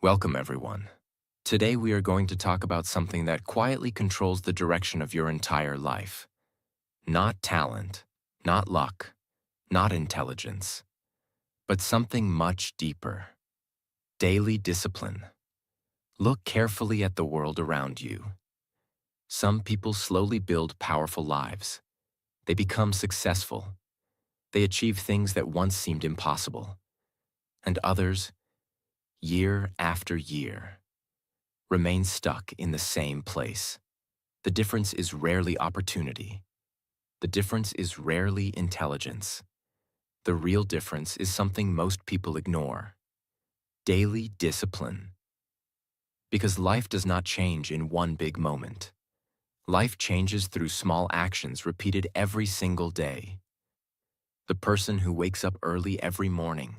Welcome, everyone. Today we are going to talk about something that quietly controls the direction of your entire life. Not talent, not luck, not intelligence, but something much deeper. Daily discipline. Look carefully at the world around you. Some people slowly build powerful lives. They become successful. They achieve things that once seemed impossible. And others, year after year, remain stuck in the same place. The difference is rarely opportunity. The difference is rarely intelligence. The real difference is something most people ignore. Daily discipline. Because life does not change in one big moment. Life changes through small actions repeated every single day. The person who wakes up early every morning.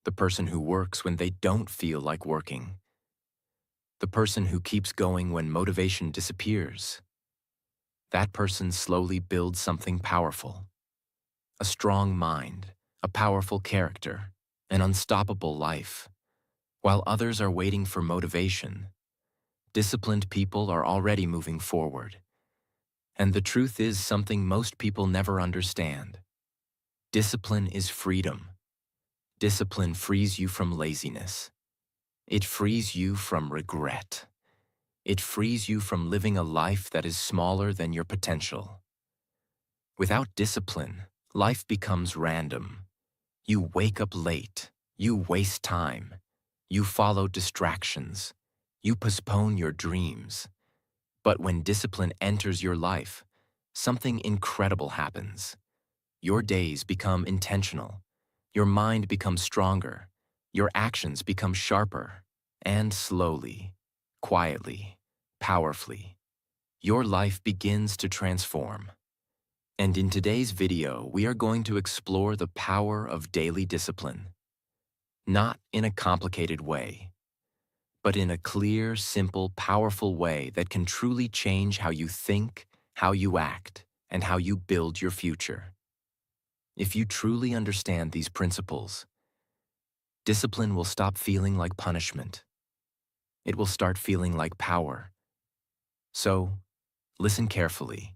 The person who works when they don't feel like working. The person who keeps going when motivation disappears. That person slowly builds something powerful. A strong mind, a powerful character, an unstoppable life. While others are waiting for motivation, disciplined people are already moving forward. And the truth is something most people never understand. Discipline is freedom. Discipline frees you from laziness. It frees you from regret. It frees you from living a life that is smaller than your potential. Without discipline, life becomes random. You wake up late. You waste time. You follow distractions. You postpone your dreams. But when discipline enters your life, something incredible happens. Your days become intentional. Your mind becomes stronger. Your actions become sharper. And slowly, quietly, powerfully, your life begins to transform. And in today's video, we are going to explore the power of daily discipline. Not in a complicated way, but in a clear, simple, powerful way that can truly change how you think, how you act, and how you build your future. If you truly understand these principles, discipline will stop feeling like punishment. It will start feeling like power. So, listen carefully,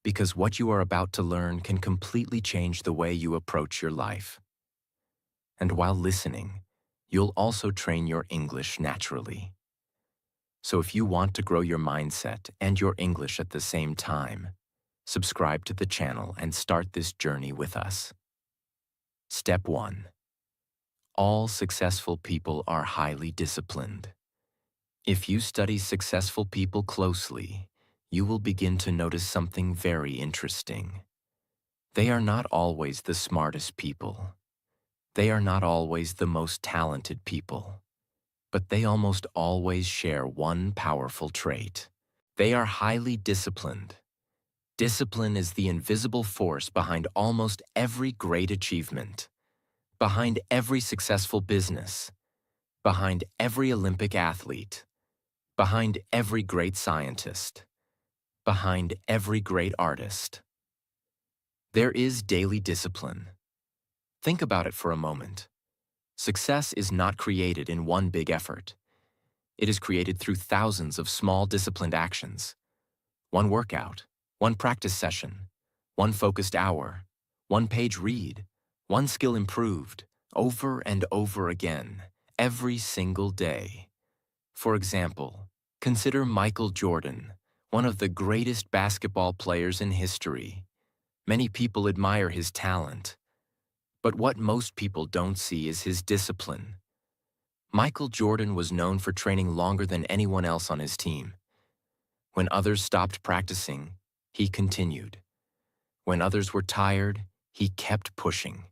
because what you are about to learn can completely change the way you approach your life. And while listening, you'll also train your English naturally. So if you want to grow your mindset and your English at the same time, subscribe to the channel and start this journey with us. Step 1. All successful people are highly disciplined. If you study successful people closely, you will begin to notice something very interesting. They are not always the smartest people. They are not always the most talented people. But they almost always share one powerful trait. They are highly disciplined. Discipline is the invisible force behind almost every great achievement, behind every successful business, behind every Olympic athlete, behind every great scientist, behind every great artist. There is daily discipline. Think about it for a moment. Success is not created in one big effort. It is created through thousands of small disciplined actions. One workout, one practice session, one focused hour, one page read, one skill improved, over and over again, every single day. For example, consider Michael Jordan, one of the greatest basketball players in history. Many people admire his talent, but what most people don't see is his discipline. Michael Jordan was known for training longer than anyone else on his team. When others stopped practicing, he continued. When others were tired, he kept pushing.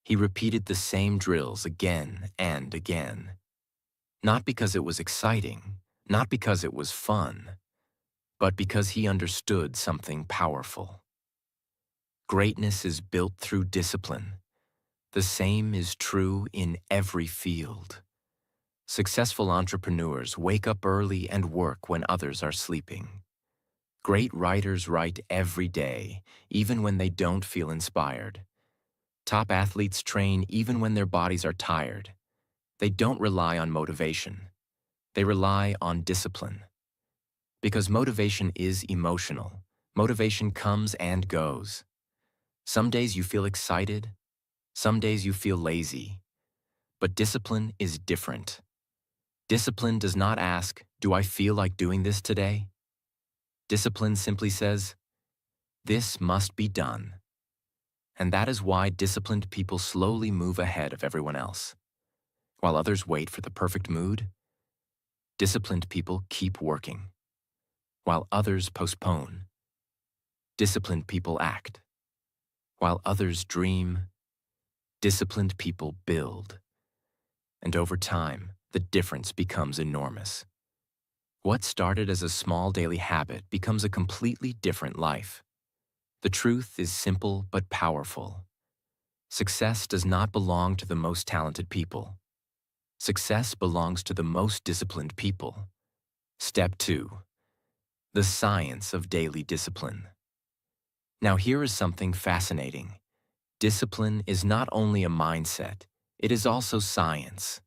He repeated the same drills again and again. Not because it was exciting, not because it was fun, but because he understood something powerful. Greatness is built through discipline. The same is true in every field. Successful entrepreneurs wake up early and work when others are sleeping. Great writers write every day, even when they don't feel inspired. Top athletes train even when their bodies are tired. They don't rely on motivation. They rely on discipline. Because motivation is emotional. Motivation comes and goes. Some days you feel excited, some days you feel lazy. But discipline is different. Discipline does not ask, "Do I feel like doing this today?" Discipline simply says, "This must be done." And that is why disciplined people slowly move ahead of everyone else. While others wait for the perfect mood, disciplined people keep working. While others postpone, disciplined people act. While others dream, disciplined people build. And over time, the difference becomes enormous. What started as a small daily habit becomes a completely different life. The truth is simple but powerful. Success does not belong to the most talented people. Success belongs to the most disciplined people. Step 2. The science of daily discipline. Now here is something fascinating. Discipline is not only a mindset, it is also science.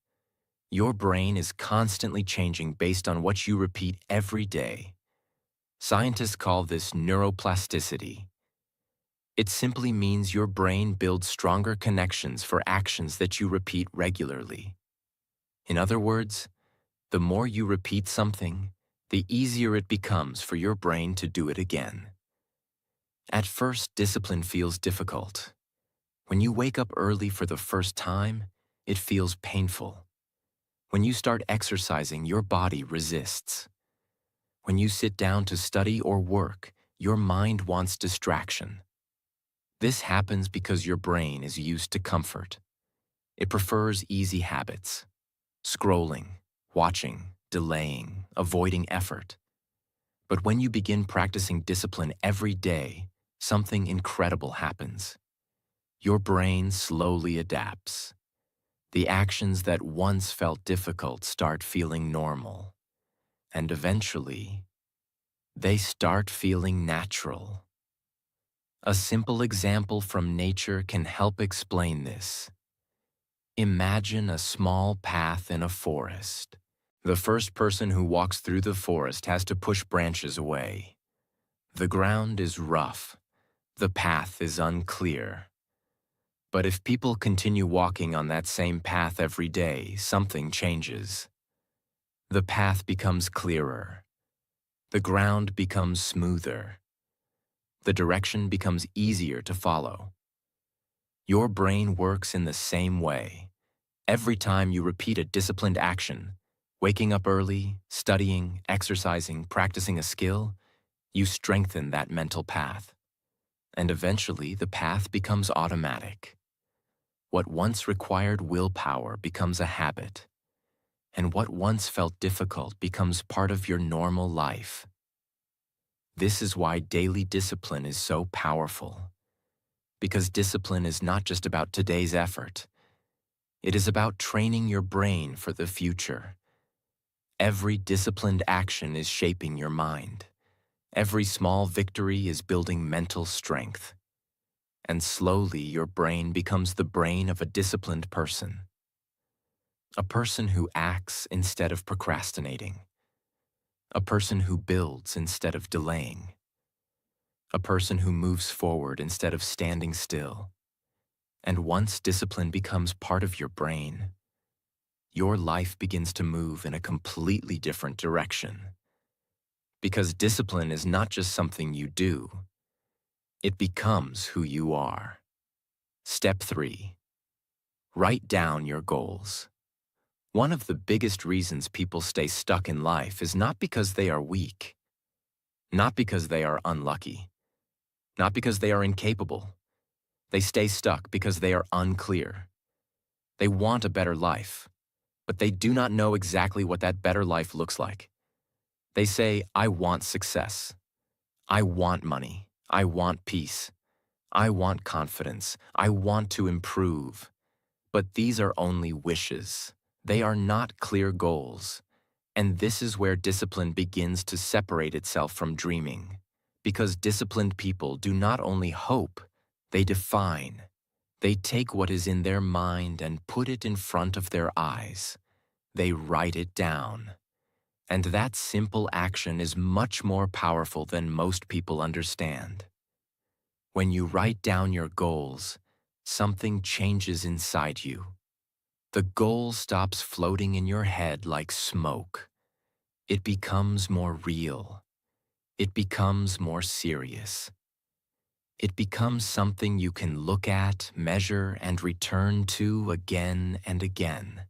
Your brain is constantly changing based on what you repeat every day. Scientists call this neuroplasticity. It simply means your brain builds stronger connections for actions that you repeat regularly. In other words, the more you repeat something, the easier it becomes for your brain to do it again. At first, discipline feels difficult. When you wake up early for the first time, it feels painful. When you start exercising, your body resists. When you sit down to study or work, your mind wants distraction. This happens because your brain is used to comfort. It prefers easy habits: scrolling, watching, delaying, avoiding effort. But when you begin practicing discipline every day, something incredible happens. Your brain slowly adapts. The actions that once felt difficult start feeling normal. And eventually, they start feeling natural. A simple example from nature can help explain this. Imagine a small path in a forest. The first person who walks through the forest has to push branches away. The ground is rough. The path is unclear. But if people continue walking on that same path every day, something changes. The path becomes clearer. The ground becomes smoother. The direction becomes easier to follow. Your brain works in the same way. Every time you repeat a disciplined action, waking up early, studying, exercising, practicing a skill, you strengthen that mental path. And eventually, the path becomes automatic. What once required willpower becomes a habit. And what once felt difficult becomes part of your normal life. This is why daily discipline is so powerful. Because discipline is not just about today's effort. It is about training your brain for the future. Every disciplined action is shaping your mind. Every small victory is building mental strength. And slowly your brain becomes the brain of a disciplined person. A person who acts instead of procrastinating. A person who builds instead of delaying. A person who moves forward instead of standing still. And once discipline becomes part of your brain, your life begins to move in a completely different direction. Because discipline is not just something you do, it becomes who you are. Step 3. Write down your goals. One of the biggest reasons people stay stuck in life is not because they are weak, not because they are unlucky, not because they are incapable. They stay stuck because they are unclear. They want a better life, but they do not know exactly what that better life looks like. They say, "I want success. I want money. I want peace. I want confidence. I want to improve." But these are only wishes. They are not clear goals. And this is where discipline begins to separate itself from dreaming. Because disciplined people do not only hope, they define. They take what is in their mind and put it in front of their eyes. They write it down. And that simple action is much more powerful than most people understand. When you write down your goals, something changes inside you. The goal stops floating in your head like smoke. It becomes more real. It becomes more serious. It becomes something you can look at, measure, and return to again and again.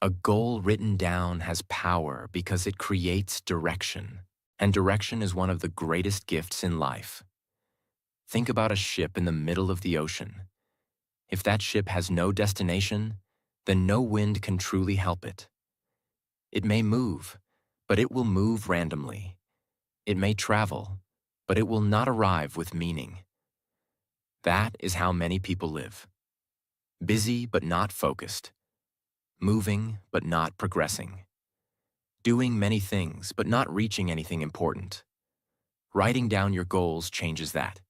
A goal written down has power because it creates direction, and direction is one of the greatest gifts in life. Think about a ship in the middle of the ocean. If that ship has no destination, then no wind can truly help it. It may move, but it will move randomly. It may travel, but it will not arrive with meaning. That is how many people live. Busy but not focused. Moving but not progressing. Doing many things but not reaching anything important. Writing down your goals changes that.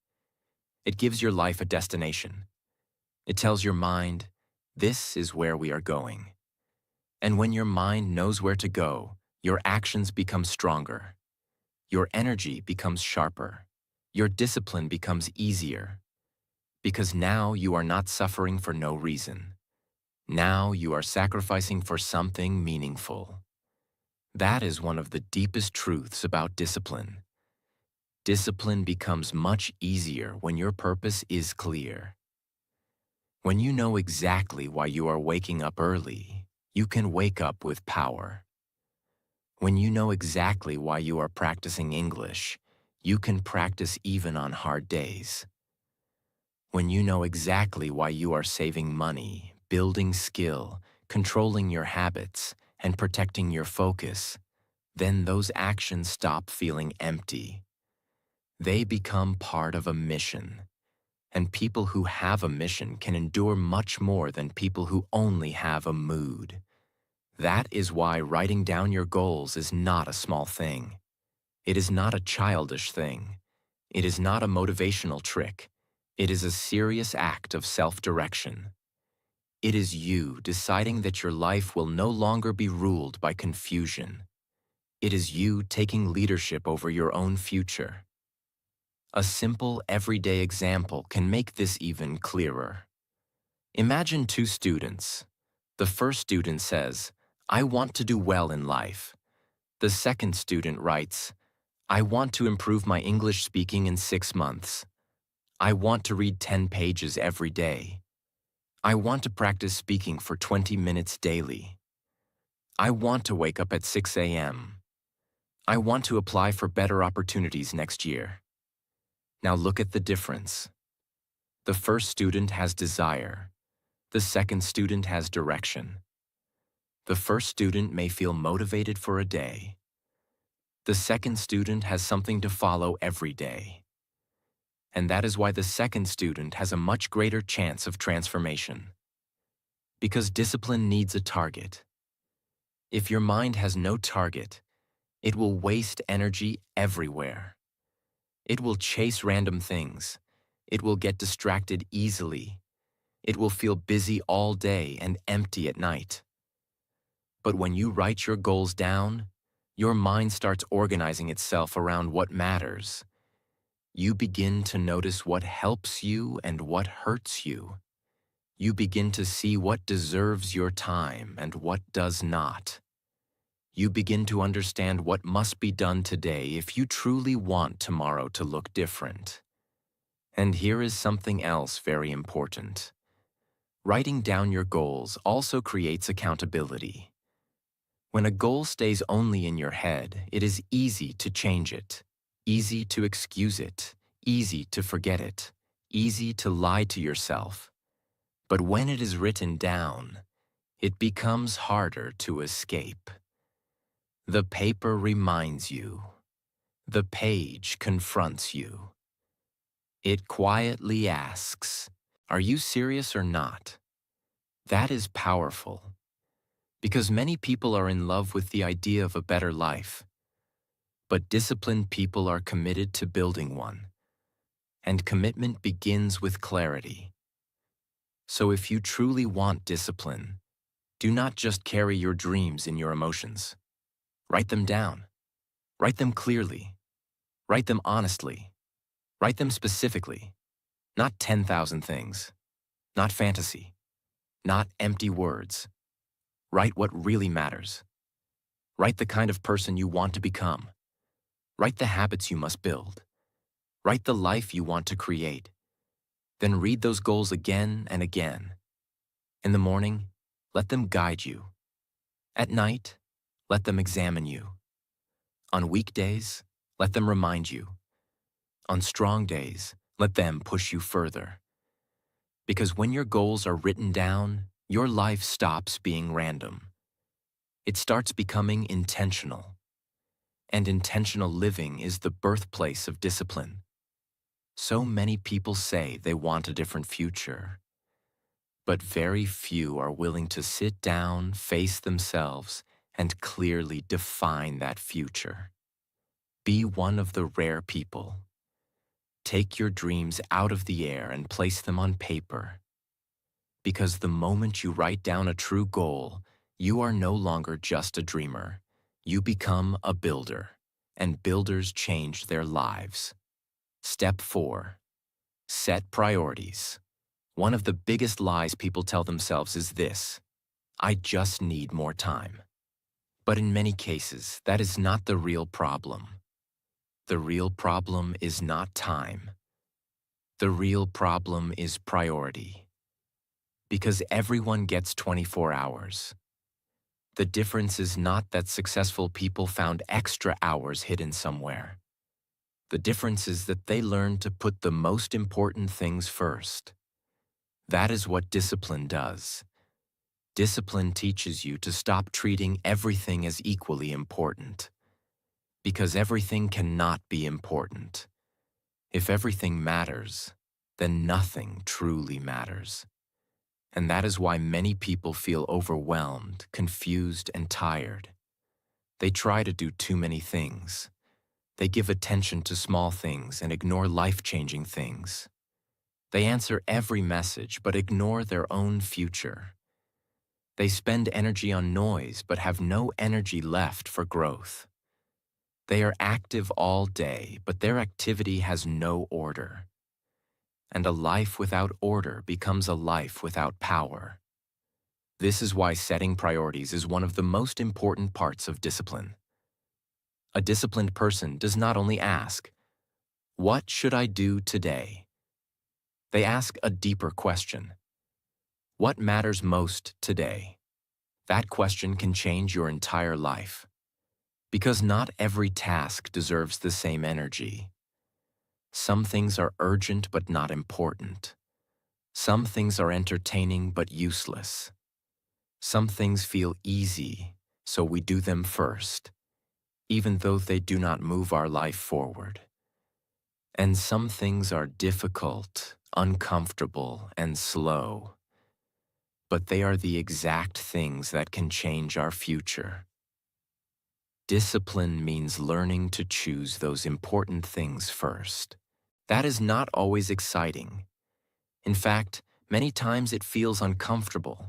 It gives your life a destination. It tells your mind, this is where we are going. And when your mind knows where to go, your actions become stronger. Your energy becomes sharper. Your discipline becomes easier. Because now you are not suffering for no reason. Now you are sacrificing for something meaningful. That is one of the deepest truths about discipline. Discipline becomes much easier when your purpose is clear. When you know exactly why you are waking up early, you can wake up with power. When you know exactly why you are practicing English, you can practice even on hard days. When you know exactly why you are saving money, building skill, controlling your habits, and protecting your focus, then those actions stop feeling empty. They become part of a mission. And people who have a mission can endure much more than people who only have a mood. That is why writing down your goals is not a small thing. It is not a childish thing. It is not a motivational trick. It is a serious act of self-direction. It is you deciding that your life will no longer be ruled by confusion. It is you taking leadership over your own future. A simple, everyday example can make this even clearer. Imagine two students. The first student says, I want to do well in life. The second student writes, I want to improve my English speaking in 6 months. I want to read 10 pages every day. I want to practice speaking for 20 minutes daily. I want to wake up at 6 a.m. I want to apply for better opportunities next year. Now look at the difference. The first student has desire. The second student has direction. The first student may feel motivated for a day. The second student has something to follow every day. And that is why the second student has a much greater chance of transformation. Because discipline needs a target. If your mind has no target, it will waste energy everywhere. It will chase random things. It will get distracted easily. It will feel busy all day and empty at night. But when you write your goals down, your mind starts organizing itself around what matters. You begin to notice what helps you and what hurts you. You begin to see what deserves your time and what does not. You begin to understand what must be done today if you truly want tomorrow to look different. And here is something else very important. Writing down your goals also creates accountability. When a goal stays only in your head, it is easy to change it, easy to excuse it, easy to forget it, easy to lie to yourself. But when it is written down, it becomes harder to escape. The paper reminds you. The page confronts you. It quietly asks, are you serious or not? That is powerful. Because many people are in love with the idea of a better life. But disciplined people are committed to building one. And commitment begins with clarity. So if you truly want discipline, do not just carry your dreams in your emotions. Write them down. Write them clearly. Write them honestly. Write them specifically. Not 10,000 things. Not fantasy. Not empty words. Write what really matters. Write the kind of person you want to become. Write the habits you must build. Write the life you want to create. Then read those goals again and again. In the morning, let them guide you. At night, let them examine you. On weekdays, let them remind you. On strong days, let them push you further. Because when your goals are written down, your life stops being random. It starts becoming intentional. And intentional living is the birthplace of discipline. So many people say they want a different future, but very few are willing to sit down, face themselves, and clearly define that future. Be one of the rare people. Take your dreams out of the air and place them on paper. Because the moment you write down a true goal, you are no longer just a dreamer. You become a builder, and builders change their lives. Step 4. Set priorities. One of the biggest lies people tell themselves is this: I just need more time. But in many cases, that is not the real problem. The real problem is not time. The real problem is priority. Because everyone gets 24 hours. The difference is not that successful people found extra hours hidden somewhere. The difference is that they learned to put the most important things first. That is what discipline does. Discipline teaches you to stop treating everything as equally important. Because everything cannot be important. If everything matters, then nothing truly matters. And that is why many people feel overwhelmed, confused, and tired. They try to do too many things. They give attention to small things and ignore life-changing things. They answer every message but ignore their own future. They spend energy on noise but have no energy left for growth. They are active all day, but their activity has no order. And a life without order becomes a life without power. This is why setting priorities is one of the most important parts of discipline. A disciplined person does not only ask, "What should I do today?" They ask a deeper question. What matters most today? That question can change your entire life. Because not every task deserves the same energy. Some things are urgent but not important. Some things are entertaining but useless. Some things feel easy, so we do them first, even though they do not move our life forward. And some things are difficult, uncomfortable, and slow. But they are the exact things that can change our future. Discipline means learning to choose those important things first. That is not always exciting. In fact, many times it feels uncomfortable.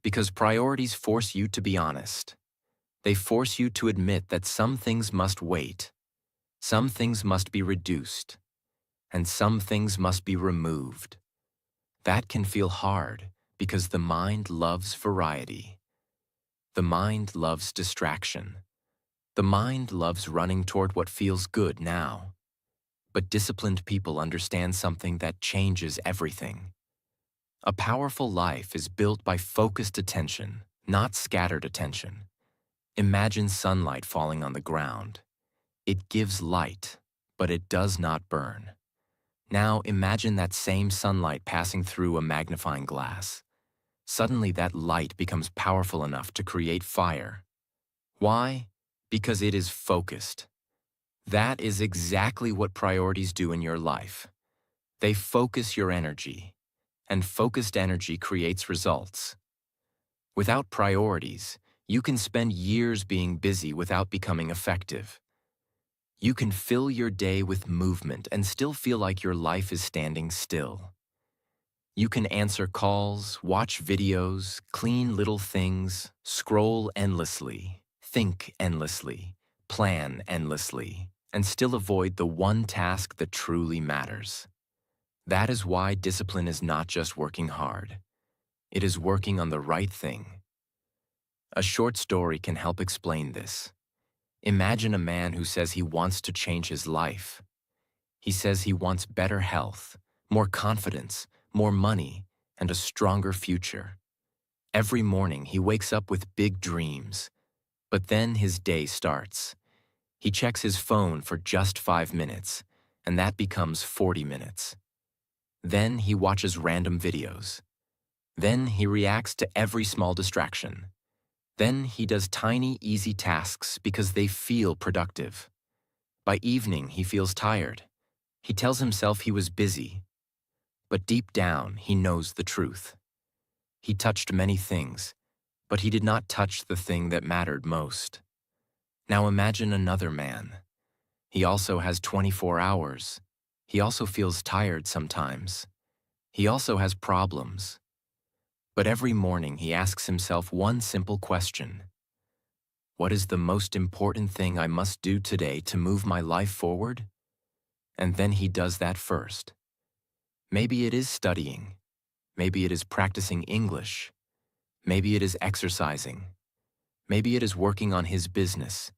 Because priorities force you to be honest. They force you to admit that some things must wait, some things must be reduced, and some things must be removed. That can feel hard because the mind loves variety. The mind loves distraction. The mind loves running toward what feels good now. But disciplined people understand something that changes everything. A powerful life is built by focused attention, not scattered attention. Imagine sunlight falling on the ground. It gives light, but it does not burn. Now imagine that same sunlight passing through a magnifying glass. Suddenly that light becomes powerful enough to create fire. Why? Because it is focused. That is exactly what priorities do in your life. They focus your energy, and focused energy creates results. Without priorities, you can spend years being busy without becoming effective. You can fill your day with movement and still feel like your life is standing still. You can answer calls, watch videos, clean little things, scroll endlessly, think endlessly, plan endlessly, and still avoid the one task that truly matters. That is why discipline is not just working hard. It is working on the right thing. A short story can help explain this. Imagine a man who says he wants to change his life. He says he wants better health, more confidence, more money, and a stronger future. Every morning he wakes up with big dreams, but then his day starts. He checks his phone for just 5 minutes, and that becomes 40 minutes. Then he watches random videos. Then he reacts to every small distraction. Then he does tiny, easy tasks because they feel productive. By evening, he feels tired. He tells himself he was busy, but deep down, he knows the truth. He touched many things, but he did not touch the thing that mattered most. Now imagine another man. He also has 24 hours. He also feels tired sometimes. He also has problems. But every morning he asks himself one simple question. What is the most important thing I must do today to move my life forward? And then he does that first. Maybe it is studying. Maybe it is practicing English. Maybe it is exercising. Maybe it is working on his business.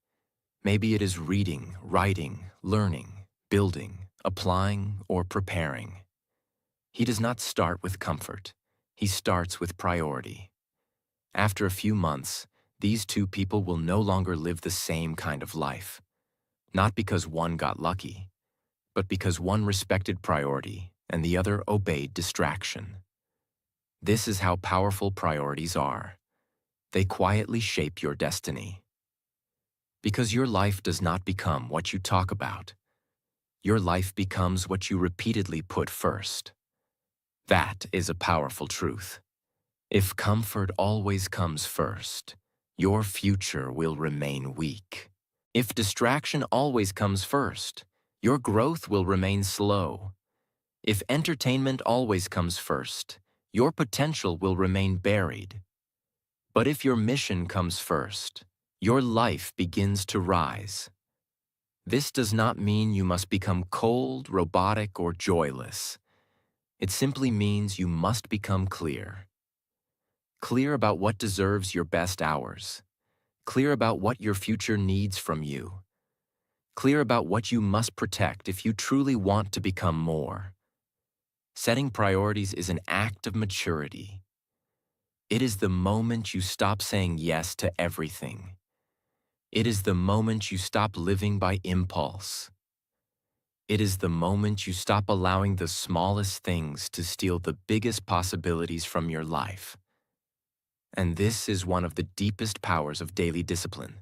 Maybe it is reading, writing, learning, building, applying, or preparing. He does not start with comfort. He starts with priority. After a few months, these two people will no longer live the same kind of life. Not because one got lucky, but because one respected priority and the other obeyed distraction. This is how powerful priorities are. They quietly shape your destiny. Because your life does not become what you talk about. Your life becomes what you repeatedly put first. That is a powerful truth. If comfort always comes first, your future will remain weak. If distraction always comes first, your growth will remain slow. If entertainment always comes first, your potential will remain buried. But if your mission comes first, your life begins to rise. This does not mean you must become cold, robotic, or joyless. It simply means you must become clear. Clear about what deserves your best hours. Clear about what your future needs from you. Clear about what you must protect if you truly want to become more. Setting priorities is an act of maturity. It is the moment you stop saying yes to everything. It is the moment you stop living by impulse. It is the moment you stop allowing the smallest things to steal the biggest possibilities from your life. And this is one of the deepest powers of daily discipline.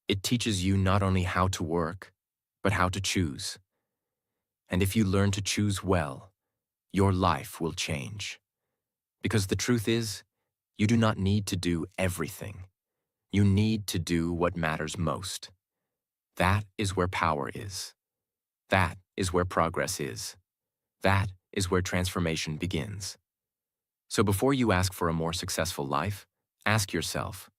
It teaches you not only how to work, but how to choose. And if you learn to choose well, your life will change. Because the truth is, you do not need to do everything. You need to do what matters most. That is where power is. That is where progress is. That is where transformation begins. So before you ask for a more successful life, ask yourself,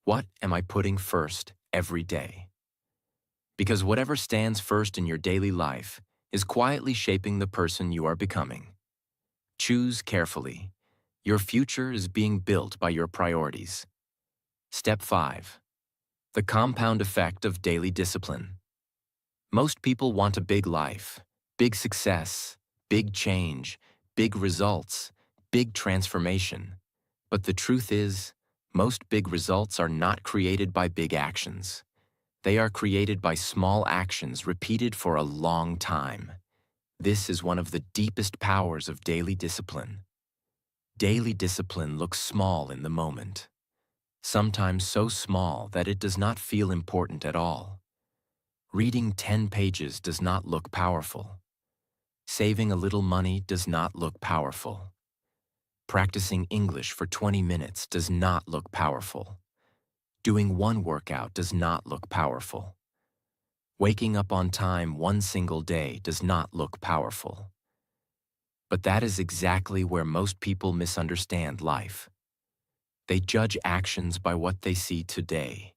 what am I putting first every day? Because whatever stands first in your daily life is quietly shaping the person you are becoming. Choose carefully. Your future is being built by your priorities. Step 5. The compound effect of daily discipline. Most people want a big life, big success, big change, big results, big transformation. But the truth is, most big results are not created by big actions. They are created by small actions repeated for a long time. This is one of the deepest powers of daily discipline. Daily discipline looks small in the moment, sometimes so small that it does not feel important at all. Reading 10 pages does not look powerful. Saving a little money does not look powerful. Practicing English for 20 minutes does not look powerful. Doing one workout does not look powerful. Waking up on time one single day does not look powerful. But that is exactly where most people misunderstand life. They judge actions by what they see today.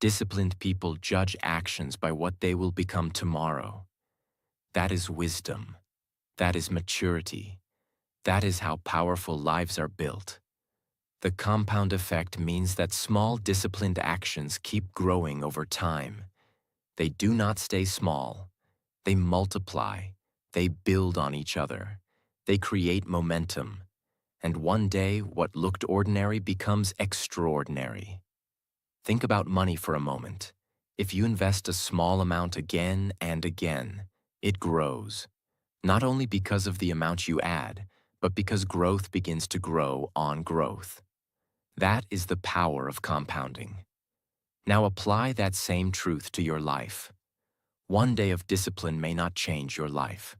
Disciplined people judge actions by what they will become tomorrow. That is wisdom. That is maturity. That is how powerful lives are built. The compound effect means that small disciplined actions keep growing over time. They do not stay small. They multiply. They build on each other. They create momentum. And one day, what looked ordinary becomes extraordinary. Think about money for a moment. If you invest a small amount again and again, it grows. Not only because of the amount you add, but because growth begins to grow on growth. That is the power of compounding. Now apply that same truth to your life. One day of discipline may not change your life,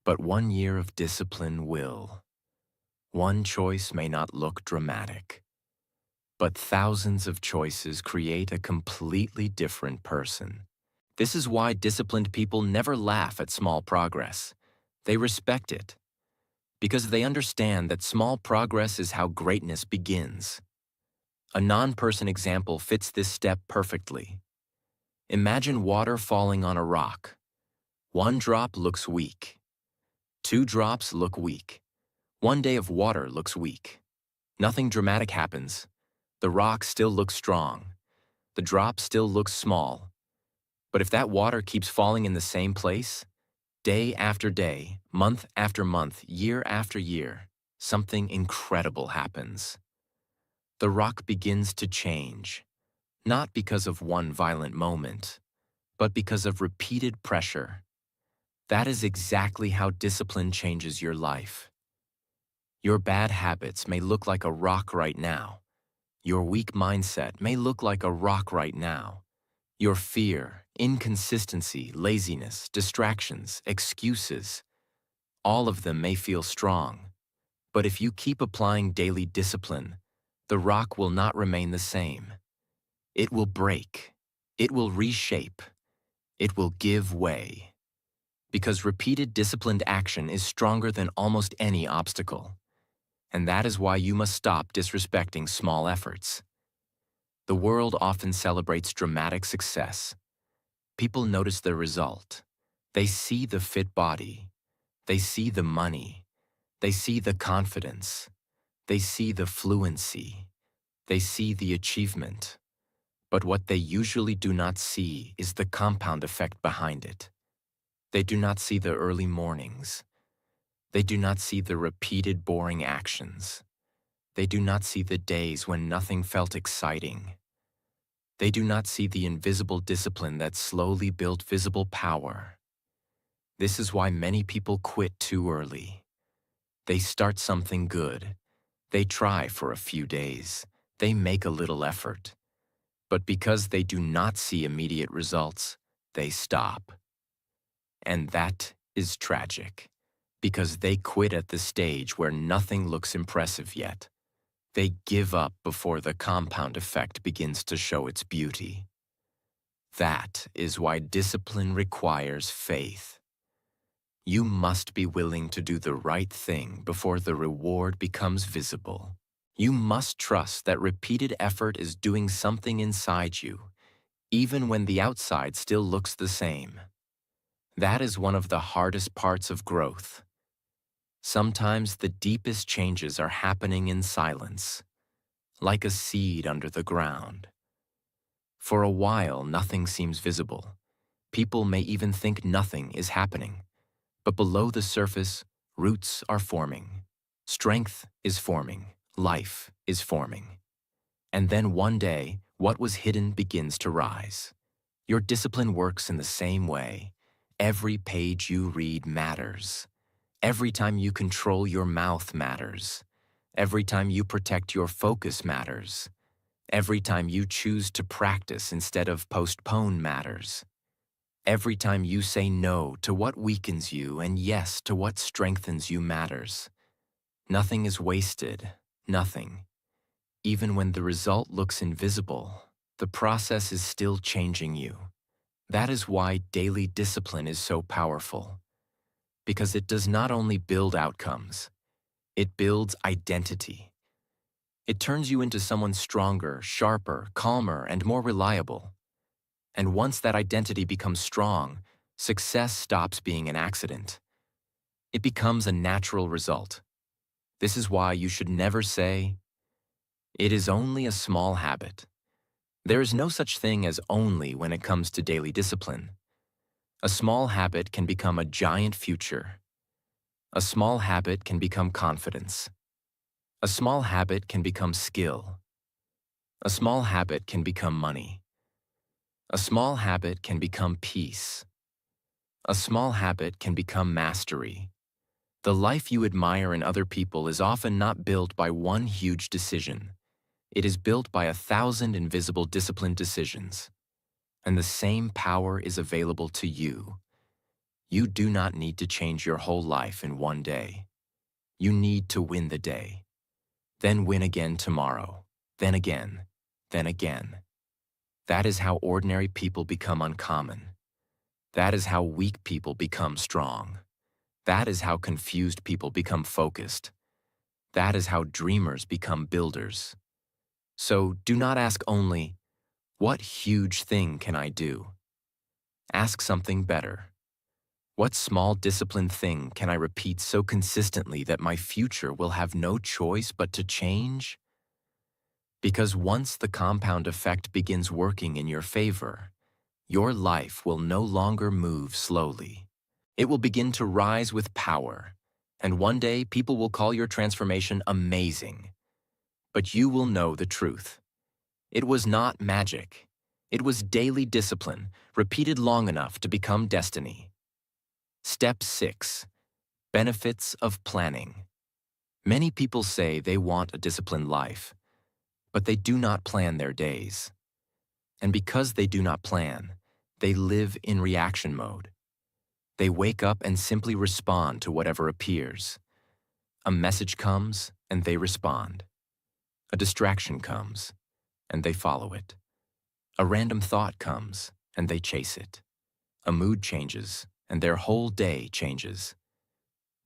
but 1 year of discipline will. One choice may not look dramatic, but thousands of choices create a completely different person. This is why disciplined people never laugh at small progress. They respect it, because they understand that small progress is how greatness begins. A non-person example fits this step perfectly. Imagine water falling on a rock. 1 drop looks weak. 2 drops look weak. 1 day of water looks weak. Nothing dramatic happens. The rock still looks strong. The drop still looks small. But if that water keeps falling in the same place, day after day, month after month, year after year, something incredible happens. The rock begins to change, not because of one violent moment, but because of repeated pressure. That is exactly how discipline changes your life. Your bad habits may look like a rock right now. Your weak mindset may look like a rock right now. Your fear, inconsistency, laziness, distractions, excuses, all of them may feel strong. But if you keep applying daily discipline, the rock will not remain the same. It will break. It will reshape. It will give way. Because repeated disciplined action is stronger than almost any obstacle. And that is why you must stop disrespecting small efforts. The world often celebrates dramatic success. People notice the result. They see the fit body. They see the money. They see the confidence. They see the fluency. They see the achievement. But what they usually do not see is the compound effect behind it. They do not see the early mornings. They do not see the repeated boring actions. They do not see the days when nothing felt exciting. They do not see the invisible discipline that slowly built visible power. This is why many people quit too early. They start something good. They try for a few days. They make a little effort. But because they do not see immediate results, they stop. And that is tragic, because they quit at the stage where nothing looks impressive yet. They give up before the compound effect begins to show its beauty. That is why discipline requires faith. You must be willing to do the right thing before the reward becomes visible. You must trust that repeated effort is doing something inside you, even when the outside still looks the same. That is one of the hardest parts of growth. Sometimes the deepest changes are happening in silence, like a seed under the ground. For a while, nothing seems visible. People may even think nothing is happening. But below the surface, roots are forming. Strength is forming. Life is forming. And then one day, what was hidden begins to rise. Your discipline works in the same way. Every page you read matters. Every time you control your mouth matters. Every time you protect your focus matters. Every time you choose to practice instead of postpone matters. Every time you say no to what weakens you and yes to what strengthens you matters. Nothing is wasted, nothing. Even when the result looks invisible, the process is still changing you. That is why daily discipline is so powerful. Because it does not only build outcomes, it builds identity. It turns you into someone stronger, sharper, calmer, and more reliable. And once that identity becomes strong, success stops being an accident. It becomes a natural result. This is why you should never say, "It is only a small habit." There is no such thing as only when it comes to daily discipline. A small habit can become a giant future. A small habit can become confidence. A small habit can become skill. A small habit can become money. A small habit can become peace. A small habit can become mastery. The life you admire in other people is often not built by one huge decision. It is built by 1,000 invisible disciplined decisions. And the same power is available to you. You do not need to change your whole life in one day. You need to win the day. Then win again tomorrow. Then again. Then again. That is how ordinary people become uncommon. That is how weak people become strong. That is how confused people become focused. That is how dreamers become builders. So do not ask only, "What huge thing can I do?" Ask something better. What small disciplined thing can I repeat so consistently that my future will have no choice but to change? Because once the compound effect begins working in your favor, your life will no longer move slowly. It will begin to rise with power, and one day people will call your transformation amazing. But you will know the truth. It was not magic. It was daily discipline, repeated long enough to become destiny. Step 6. Benefits of planning. Many people say they want a disciplined life, but they do not plan their days. And because they do not plan, they live in reaction mode. They wake up and simply respond to whatever appears. A message comes, and they respond. A distraction comes, and they follow it. A random thought comes, and they chase it. A mood changes, and their whole day changes.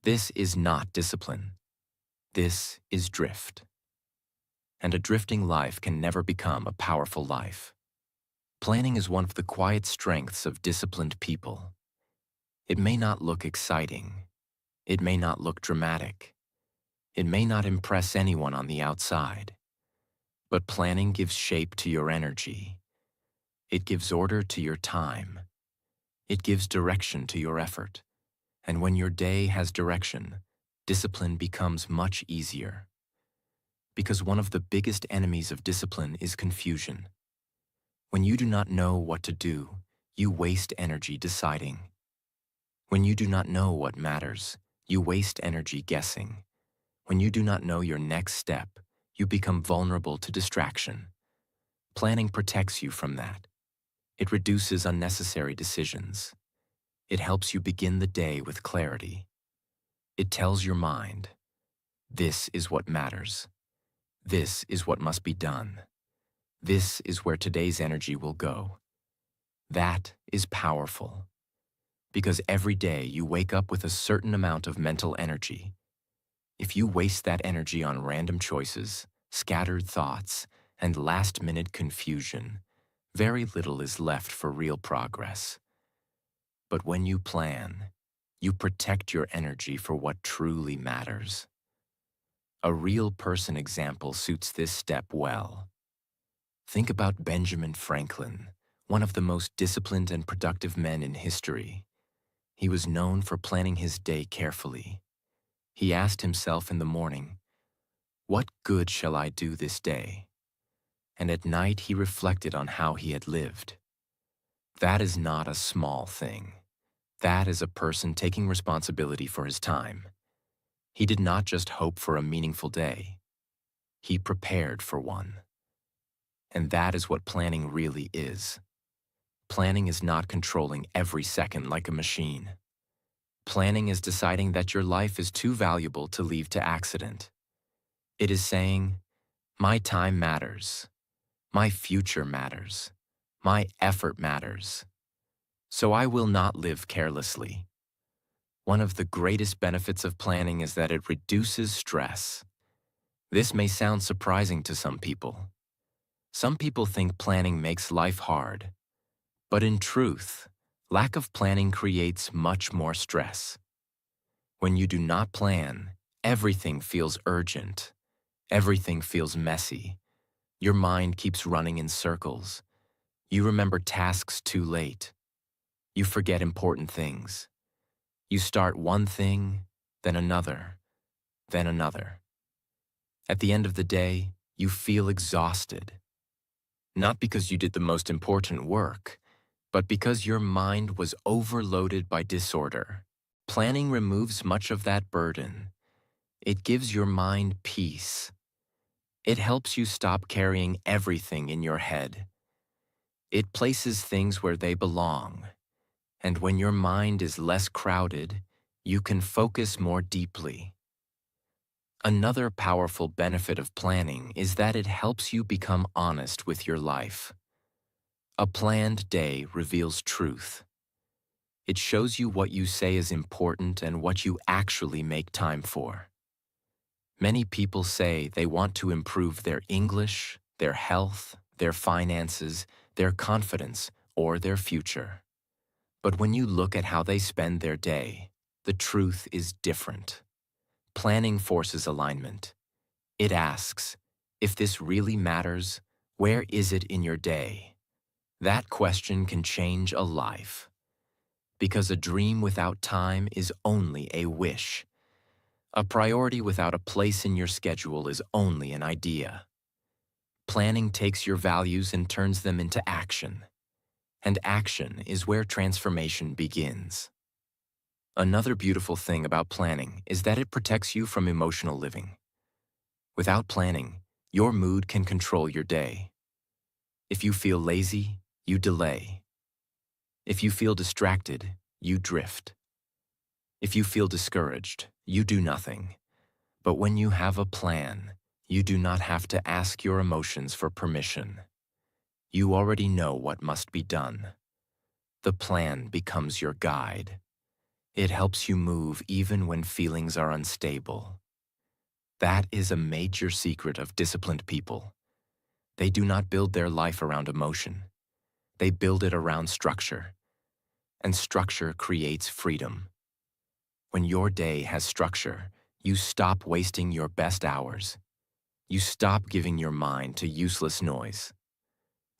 This is not discipline. This is drift. And a drifting life can never become a powerful life. Planning is one of the quiet strengths of disciplined people. It may not look exciting. It may not look dramatic. It may not impress anyone on the outside. But planning gives shape to your energy. It gives order to your time. It gives direction to your effort. And when your day has direction, discipline becomes much easier. Because one of the biggest enemies of discipline is confusion. When you do not know what to do, you waste energy deciding. When you do not know what matters, you waste energy guessing. When you do not know your next step, you become vulnerable to distraction. Planning protects you from that. It reduces unnecessary decisions. It helps you begin the day with clarity. It tells your mind, "This is what matters. This is what must be done. This is where today's energy will go." That is powerful. Because every day you wake up with a certain amount of mental energy. If you waste that energy on random choices, scattered thoughts, and last-minute confusion, very little is left for real progress. But when you plan, you protect your energy for what truly matters. A real person example suits this step well. Think about Benjamin Franklin, one of the most disciplined and productive men in history. He was known for planning his day carefully. He asked himself in the morning, "What good shall I do this day?" And at night he reflected on how he had lived. That is not a small thing. That is a person taking responsibility for his time. He did not just hope for a meaningful day. He prepared for one. And that is what planning really is. Planning is not controlling every second like a machine. Planning is deciding that your life is too valuable to leave to accident. It is saying, "My time matters. My future matters. My effort matters. So I will not live carelessly." One of the greatest benefits of planning is that it reduces stress. This may sound surprising to some people. Some people think planning makes life hard, but in truth, lack of planning creates much more stress. When you do not plan, everything feels urgent. Everything feels messy. Your mind keeps running in circles. You remember tasks too late. You forget important things. You start one thing, then another, then another. At the end of the day, you feel exhausted. Not because you did the most important work, but because your mind was overloaded by disorder. Planning removes much of that burden. It gives your mind peace. It helps you stop carrying everything in your head. It places things where they belong. And when your mind is less crowded, you can focus more deeply. Another powerful benefit of planning is that it helps you become honest with your life. A planned day reveals truth. It shows you what you say is important and what you actually make time for. Many people say they want to improve their English, their health, their finances, their confidence, or their future. But when you look at how they spend their day, the truth is different. Planning forces alignment. It asks, if this really matters, where is it in your day? That question can change a life. Because a dream without time is only a wish. A priority without a place in your schedule is only an idea. Planning takes your values and turns them into action. And action is where transformation begins. Another beautiful thing about planning is that it protects you from emotional living. Without planning, your mood can control your day. If you feel lazy, you delay. If you feel distracted, you drift. If you feel discouraged, you do nothing. But when you have a plan, you do not have to ask your emotions for permission. You already know what must be done. The plan becomes your guide. It helps you move even when feelings are unstable. That is a major secret of disciplined people. They do not build their life around emotion. They build it around structure. And structure creates freedom. When your day has structure, you stop wasting your best hours. You stop giving your mind to useless noise.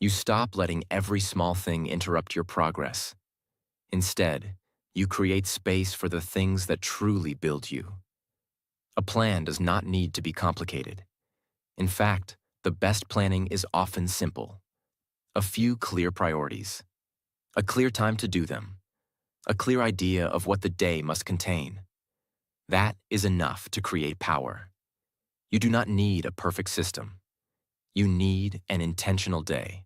You stop letting every small thing interrupt your progress. Instead, you create space for the things that truly build you. A plan does not need to be complicated. In fact, the best planning is often simple. A few clear priorities. A clear time to do them. A clear idea of what the day must contain. That is enough to create power. You do not need a perfect system. You need an intentional day.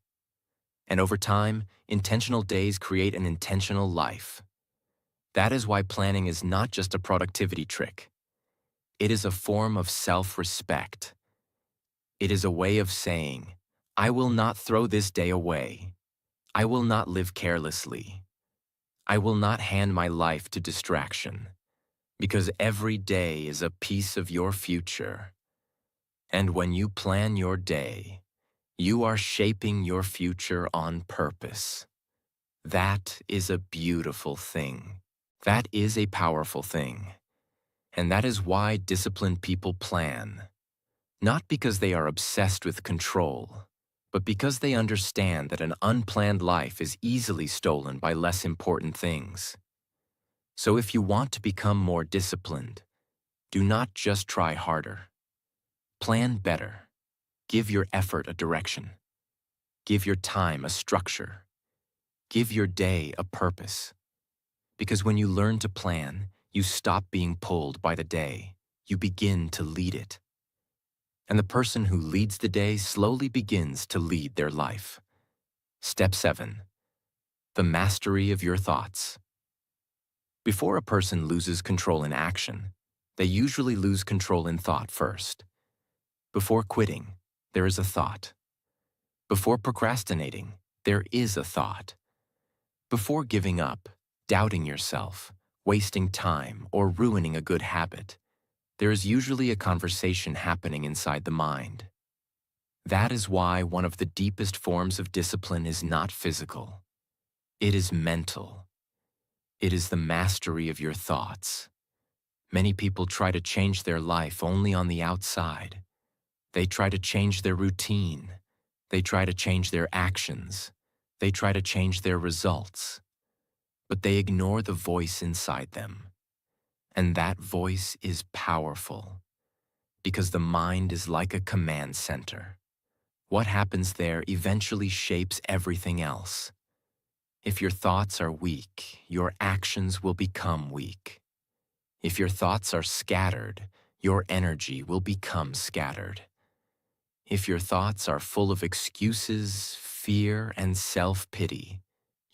And over time, intentional days create an intentional life. That is why planning is not just a productivity trick. It is a form of self-respect. It is a way of saying, I will not throw this day away. I will not live carelessly. I will not hand my life to distraction. Because every day is a piece of your future. And when you plan your day, you are shaping your future on purpose. That is a beautiful thing. That is a powerful thing. And that is why disciplined people plan. Not because they are obsessed with control, but because they understand that an unplanned life is easily stolen by less important things. So if you want to become more disciplined, do not just try harder. Plan better. Give your effort a direction. Give your time a structure. Give your day a purpose. Because when you learn to plan, you stop being pulled by the day. You begin to lead it. And the person who leads the day slowly begins to lead their life. Step 7. The mastery of your thoughts. Before a person loses control in action, they usually lose control in thought first. Before quitting, there is a thought. Before procrastinating, there is a thought. Before giving up, doubting yourself, wasting time, or ruining a good habit, there is usually a conversation happening inside the mind. That is why one of the deepest forms of discipline is not physical. It is mental. It is the mastery of your thoughts. Many people try to change their life only on the outside. They try to change their routine. They try to change their actions. They try to change their results. But they ignore the voice inside them. And that voice is powerful because the mind is like a command center. What happens there eventually shapes everything else. If your thoughts are weak, your actions will become weak. If your thoughts are scattered, your energy will become scattered. If your thoughts are full of excuses, fear, and self-pity,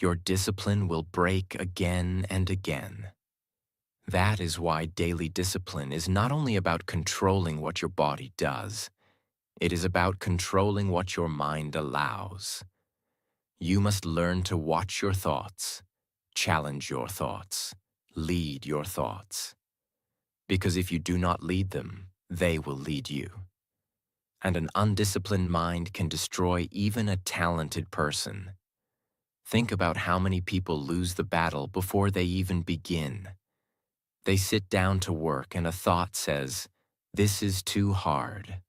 your discipline will break again and again. That is why daily discipline is not only about controlling what your body does, it is about controlling what your mind allows. You must learn to watch your thoughts, challenge your thoughts, lead your thoughts. Because if you do not lead them, they will lead you. And an undisciplined mind can destroy even a talented person. Think about how many people lose the battle before they even begin. They sit down to work and a thought says, "This is too hard."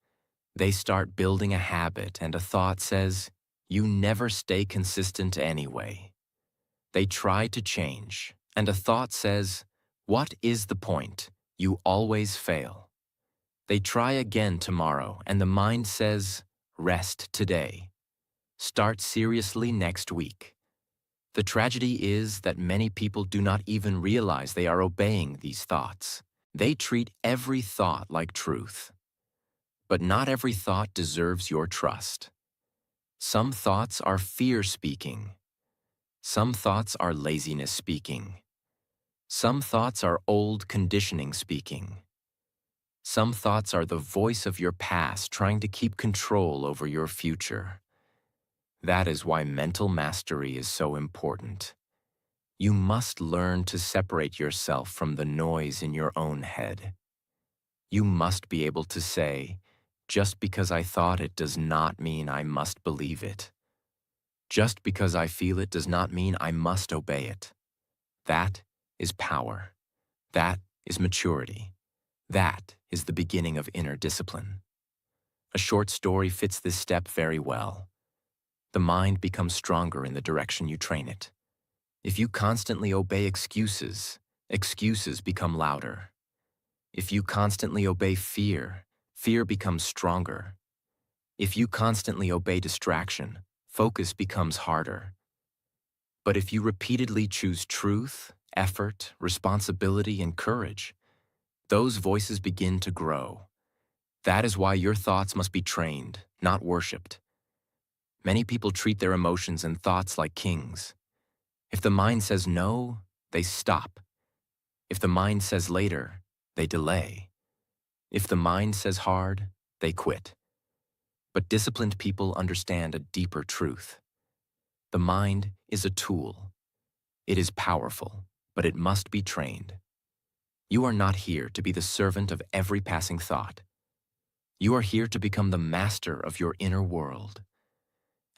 They start building a habit and a thought says, "You never stay consistent anyway." They try to change and a thought says, "What is the point? You always fail." They try again tomorrow and the mind says, "Rest today. Start seriously next week." The tragedy is that many people do not even realize they are obeying these thoughts. They treat every thought like truth. But not every thought deserves your trust. Some thoughts are fear speaking. Some thoughts are laziness speaking. Some thoughts are old conditioning speaking. Some thoughts are the voice of your past trying to keep control over your future. That is why mental mastery is so important. You must learn to separate yourself from the noise in your own head. You must be able to say, "Just because I thought it does not mean I must believe it. Just because I feel it does not mean I must obey it." That is power. That is maturity. That is the beginning of inner discipline. A short story fits this step very well. The mind becomes stronger in the direction you train it. If you constantly obey excuses, excuses become louder. If you constantly obey fear, fear becomes stronger. If you constantly obey distraction, focus becomes harder. But if you repeatedly choose truth, effort, responsibility, and courage, those voices begin to grow. That is why your thoughts must be trained, not worshipped. Many people treat their emotions and thoughts like kings. If the mind says no, they stop. If the mind says later, they delay. If the mind says hard, they quit. But disciplined people understand a deeper truth. The mind is a tool. It is powerful, but it must be trained. You are not here to be the servant of every passing thought. You are here to become the master of your inner world.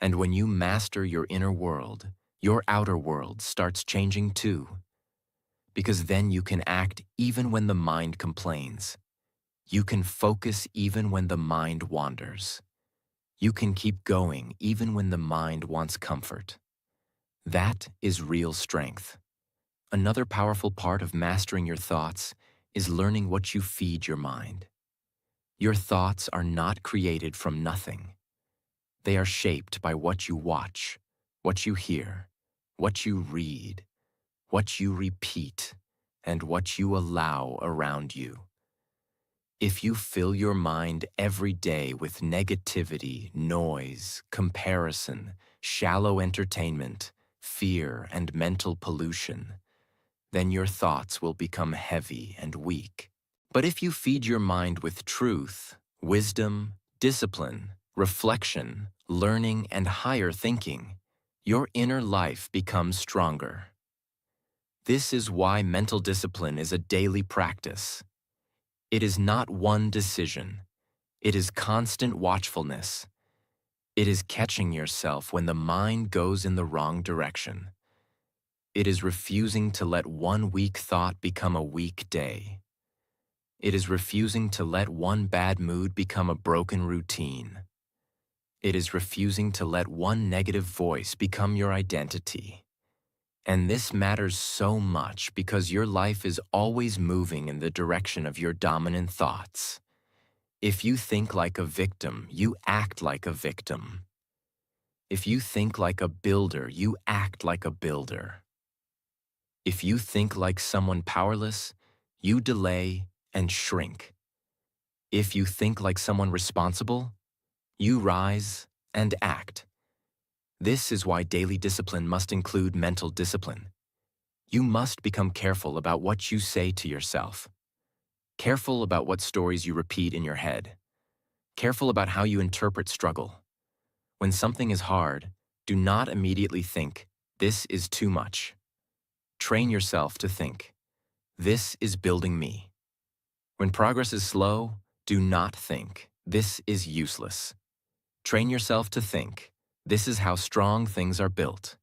And when you master your inner world, your outer world starts changing too. Because then you can act even when the mind complains. You can focus even when the mind wanders. You can keep going even when the mind wants comfort. That is real strength. Another powerful part of mastering your thoughts is learning what you feed your mind. Your thoughts are not created from nothing. They are shaped by what you watch, what you hear, what you read, what you repeat, and what you allow around you. If you fill your mind every day with negativity, noise, comparison, shallow entertainment, fear, and mental pollution, then your thoughts will become heavy and weak. But if you feed your mind with truth, wisdom, discipline, reflection, learning, and higher thinking, your inner life becomes stronger. This is why mental discipline is a daily practice. It is not one decision. It is constant watchfulness. It is catching yourself when the mind goes in the wrong direction. It is refusing to let one weak thought become a weak day. It is refusing to let one bad mood become a broken routine. It is refusing to let one negative voice become your identity. And this matters so much because your life is always moving in the direction of your dominant thoughts. If you think like a victim, you act like a victim. If you think like a builder, you act like a builder. If you think like someone powerless, you delay and shrink. If you think like someone responsible, you rise and act. This is why daily discipline must include mental discipline. You must become careful about what you say to yourself. Careful about what stories you repeat in your head. Careful about how you interpret struggle. When something is hard, do not immediately think, "This is too much." Train yourself to think, "This is building me." When progress is slow, do not think, "This is useless." Train yourself to think, "This is how strong things are built."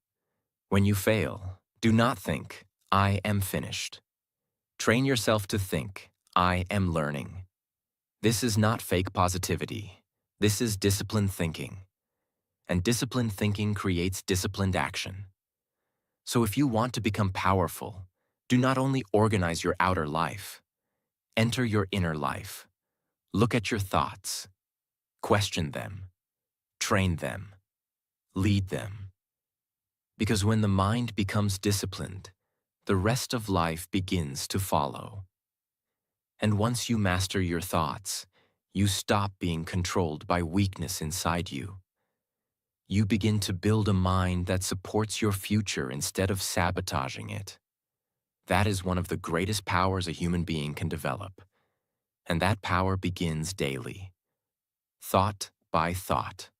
When you fail, do not think, "I am finished." Train yourself to think, "I am learning." This is not fake positivity. This is disciplined thinking. And disciplined thinking creates disciplined action. So if you want to become powerful, do not only organize your outer life, enter your inner life. Look at your thoughts. Question them. Train them. Lead them. Because when the mind becomes disciplined, the rest of life begins to follow. And once you master your thoughts, you stop being controlled by weakness inside you. You begin to build a mind that supports your future instead of sabotaging it. That is one of the greatest powers a human being can develop. And that power begins daily. Thought by thought.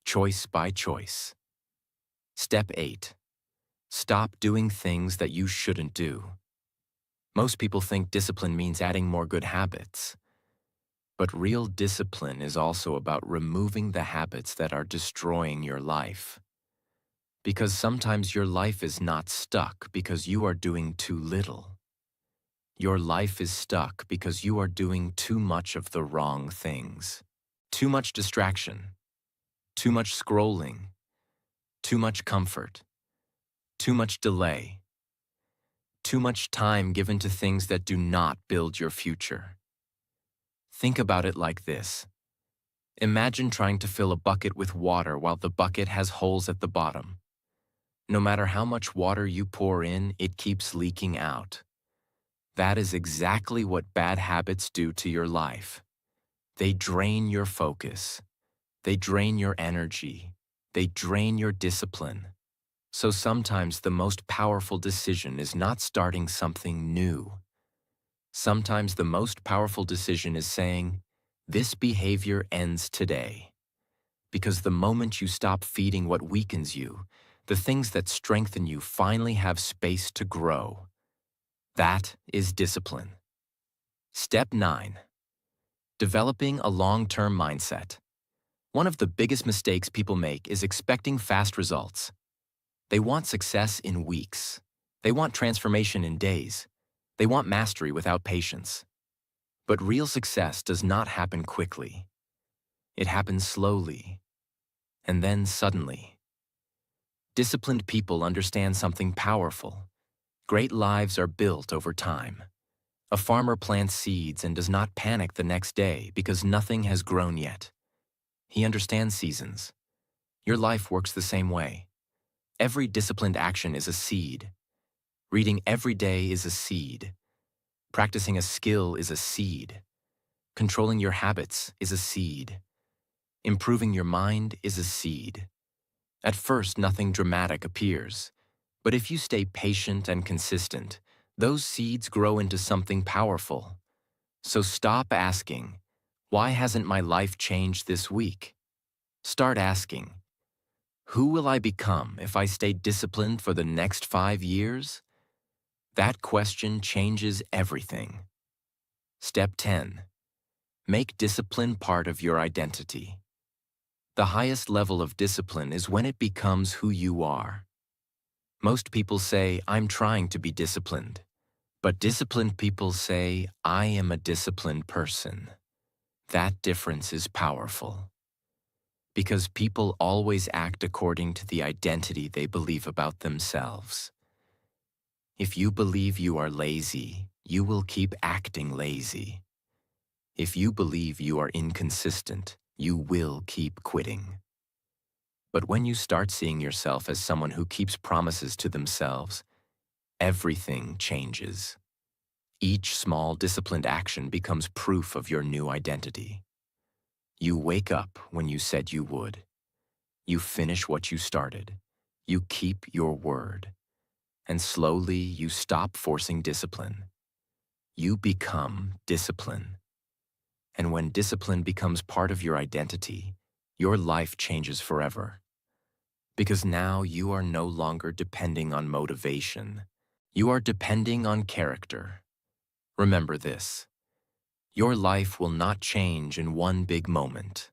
Choice by choice. Step 8. Stop doing things that you shouldn't do. Most people think discipline means adding more good habits. But real discipline is also about removing the habits that are destroying your life. Because sometimes your life is not stuck because you are doing too little. Your life is stuck because you are doing too much of the wrong things. Too much distraction. Too much scrolling. Too much comfort. Too much delay. Too much time given to things that do not build your future. Think about it like this. Imagine trying to fill a bucket with water while the bucket has holes at the bottom. No matter how much water you pour in, it keeps leaking out. That is exactly what bad habits do to your life. They drain your focus. They drain your energy. They drain your discipline. So sometimes the most powerful decision is not starting something new. Sometimes the most powerful decision is saying, "This behavior ends today." Because the moment you stop feeding what weakens you, the things that strengthen you finally have space to grow. That is discipline. Step 9. Developing a long-term mindset. One of the biggest mistakes people make is expecting fast results. They want success in weeks. They want transformation in days. They want mastery without patience. But real success does not happen quickly. It happens slowly, and then suddenly. Disciplined people understand something powerful. Great lives are built over time. A farmer plants seeds and does not panic the next day because nothing has grown yet. He understands seasons. Your life works the same way. Every disciplined action is a seed. Reading every day is a seed. Practicing a skill is a seed. Controlling your habits is a seed. Improving your mind is a seed. At first, nothing dramatic appears. But if you stay patient and consistent, those seeds grow into something powerful. So stop asking, "Why hasn't my life changed this week?" Start asking, "Who will I become if I stay disciplined for the next 5 years?" That question changes everything. Step 10. Make discipline part of your identity. The highest level of discipline is when it becomes who you are. Most people say, I'm trying to be disciplined. But disciplined people say, I am a disciplined person. That difference is powerful. Because people always act according to the identity they believe about themselves. If you believe you are lazy, you will keep acting lazy. If you believe you are inconsistent, you will keep quitting. But when you start seeing yourself as someone who keeps promises to themselves, everything changes. Each small disciplined action becomes proof of your new identity. You wake up when you said you would. You finish what you started. You keep your word. And slowly you stop forcing discipline. You become discipline. And when discipline becomes part of your identity, your life changes forever. Because now you are no longer depending on motivation. You are depending on character. Remember this. Your life will not change in one big moment.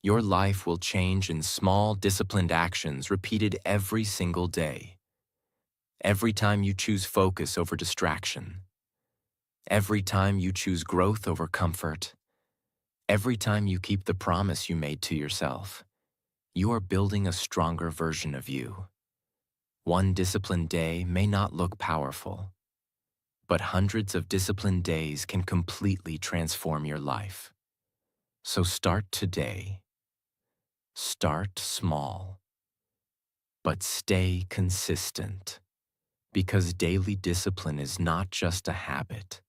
Your life will change in small, disciplined actions repeated every single day. Every time you choose focus over distraction. Every time you choose growth over comfort. Every time you keep the promise you made to yourself. You are building a stronger version of you. One disciplined day may not look powerful, but hundreds of disciplined days can completely transform your life. So start today. Start small, but stay consistent, because daily discipline is not just a habit.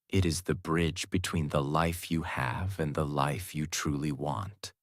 It is the bridge between the life you have and the life you truly want.